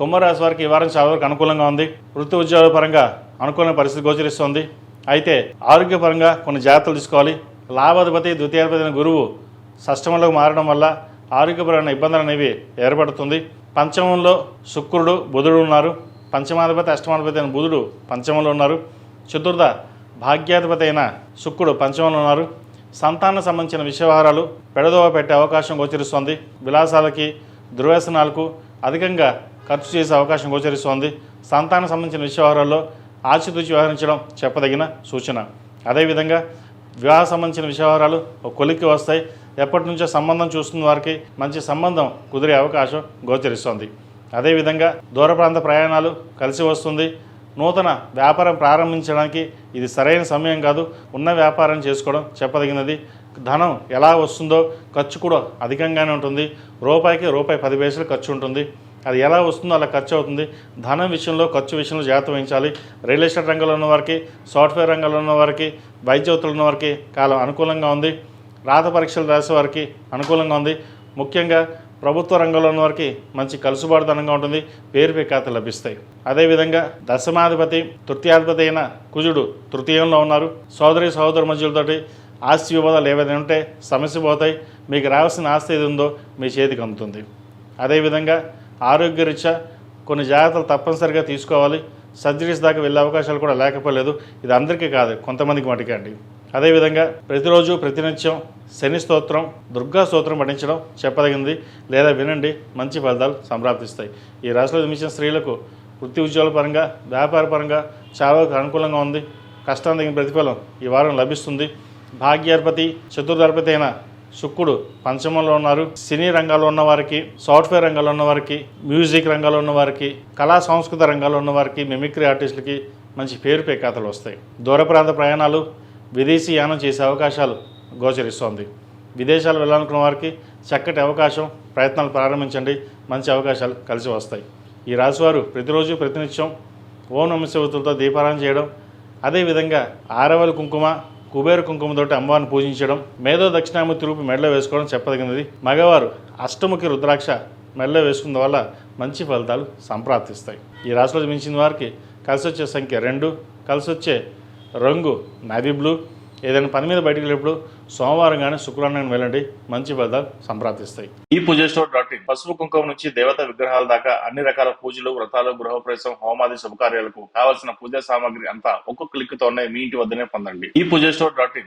కుంభరాశి వారికి ఈ వారం చాలా వరకు అనుకూలంగా ఉంది. వృత్తి ఉద్యోగాల పరంగా అనుకూలమైన పరిస్థితి గోచరిస్తోంది. అయితే ఆరోగ్యపరంగా కొన్ని జాగ్రత్తలు తీసుకోవాలి. లాభాధిపతి ద్వితీయాధిపతి అయిన గురువు షష్టమంలోకి మారడం వల్ల ఆరోగ్యపరమైన ఇబ్బందులు అనేవి ఏర్పడుతుంది. పంచమంలో శుక్రుడు బుధుడు ఉన్నారు. పంచమాధిపతి అష్టమాధిపతి అయిన బుధుడు పంచమంలో ఉన్నారు. చతుర్థ భాగ్యాధిపతి అయిన శుక్రుడు పంచమంలో ఉన్నారు. సంతానం సంబంధించిన విషయవహారాలు పెడదోవ పెట్టే అవకాశం గోచరిస్తోంది. విలాసాలకి దుర్వ్యసనాలకు అధికంగా ఖర్చు చేసే అవకాశం గోచరిస్తోంది. సంతానం సంబంధించిన విషయవహారాల్లో ఆచితూచి వ్యవహరించడం చెప్పదగిన సూచన. అదేవిధంగా వివాహ సంబంధించిన విషయవహారాలు ఒక కొలిక్కి వస్తాయి. ఎప్పటి నుంచో సంబంధం చూస్తున్న వారికి మంచి సంబంధం కుదిరే అవకాశం గోచరిస్తోంది. అదేవిధంగా దూర ప్రాంత ప్రయాణాలు కలిసి వస్తుంది. నూతన వ్యాపారం ప్రారంభించడానికి ఇది సరైన సమయం కాదు. ఉన్న వ్యాపారం చేసుకోవడం చెప్పదగినది. ధనం ఎలా వస్తుందో ఖర్చు కూడా అధికంగానే ఉంటుంది. రూపాయికి రూపాయి 10 పైసలు ఖర్చు ఉంటుంది. అది ఎలా వస్తుందో అలా ఖర్చు అవుతుంది. ధనం విషయంలో ఖర్చు విషయంలో జాగ్రత్త వహించాలి. రియల్ ఎస్టేట్ రంగంలో ఉన్న వారికి, సాఫ్ట్వేర్ రంగంలో ఉన్న వారికి, వైద్యవతులు ఉన్న వారికి కాలం అనుకూలంగా ఉంది. రాత పరీక్షలు రాసే వారికి అనుకూలంగా ఉంది. ముఖ్యంగా ప్రభుత్వ రంగంలో ఉన్న వారికి మంచి కలుసుబాటుతనంగా ఉంటుంది. పేరు ప్రఖ్యాతలు లభిస్తాయి. అదేవిధంగా దశమాధిపతి తృతీయాధిపతి అయిన కుజుడు తృతీయంలో ఉన్నారు. సోదర మధ్యులతోటి ఆస్తి వివాదాలు ఏవైనా ఉంటే సమస్య పోతాయి. మీకు రావాల్సిన ఆస్తి ఏది ఉందో మీ చేతికి అందుతుంది. అదేవిధంగా ఆరోగ్యరీత్యా కొన్ని జాగ్రత్తలు తప్పనిసరిగా తీసుకోవాలి. సర్జరీస్ దాకా వెళ్ళే అవకాశాలు కూడా లేకపోలేదు. ఇది అందరికీ కాదు, కొంతమందికి మటుకే అండి. అదేవిధంగా ప్రతిరోజు ప్రతినిత్యం శని స్తోత్రం, దుర్గా స్తోత్రం పఠించడం చెప్పదగింది. లేదా వినండి, మంచి ఫలితాలు సంప్రాప్తిస్తాయి. ఈ రాశిలో జన్మించిన స్త్రీలకు వృత్తి ఉద్యోగాల పరంగా, వ్యాపార పరంగా చాలా అనుకూలంగా ఉంది. కష్టానికి తగిన ప్రతిఫలం ఈ వారం లభిస్తుంది. భాగ్యాధిపతి చతుర్థాధిపతి అయిన శుక్రుడు పంచమంలో ఉన్నారు. సినీ రంగాల్లో ఉన్న వారికి, సాఫ్ట్వేర్ రంగాల్లో ఉన్న వారికి, మ్యూజిక్ రంగాల్లో ఉన్న వారికి, కళా సంస్కృత రంగాల్లో ఉన్న వారికి, మిమిక్రీ ఆర్టిస్టులకి మంచి పేరు ప్రఖ్యాతలు వస్తాయి. దూర ప్రాంత ప్రయాణాలు, విదేశీ యానం చేసే అవకాశాలు గోచరిస్తోంది. విదేశాలు వెళ్ళాలనుకున్న వారికి చక్కటి అవకాశం. ప్రయత్నాలు ప్రారంభించండి, మంచి అవకాశాలు కలిసి వస్తాయి. ఈ రాశివారు ప్రతిరోజు ప్రతినిత్యం ఓం నమః శివాయతో దీపారాధన చేయడం, అదేవిధంగా ఆరవలి కుంకుమ, కుబేర కుంకుమతోటి అమ్మవారిని పూజించడం, మేధో దక్షిణామూర్తి రూపి మెడలో వేసుకోవడం చెప్పదగినది. మగవారు అష్టముఖి రుద్రాక్ష మెడలో వేసుకున్న వల్ల మంచి ఫలితాలు సంప్రాప్తిస్తాయి. ఈ రాశిలో జన్మించిన వారికి కలిసి వచ్చే సంఖ్య 2, కలిసి వచ్చే రంగు నావీ బ్లూ. ఏదైనా పని మీద బయటకు వెళ్ళినప్పుడు సోమవారం కానీ శుక్రవారం కానీ వెళ్ళండి, మంచి ఫలితాలు సంప్రాప్తిస్తాయి. ఈ పూజస్టోర్.in పసుపు కుంకుమ నుంచి దేవతా విగ్రహాల దాకా అన్ని రకాల పూజలు, వ్రతాలు, గృహప్రవేశం, హోమాది శుభకార్యాలకు కావాల్సిన పూజా సామాగ్రి అంతా ఒక్కొక్క క్లిక్ తోనే మీ ఇంటి వద్దనే పొందండి. ఈ పూజస్టోర్.in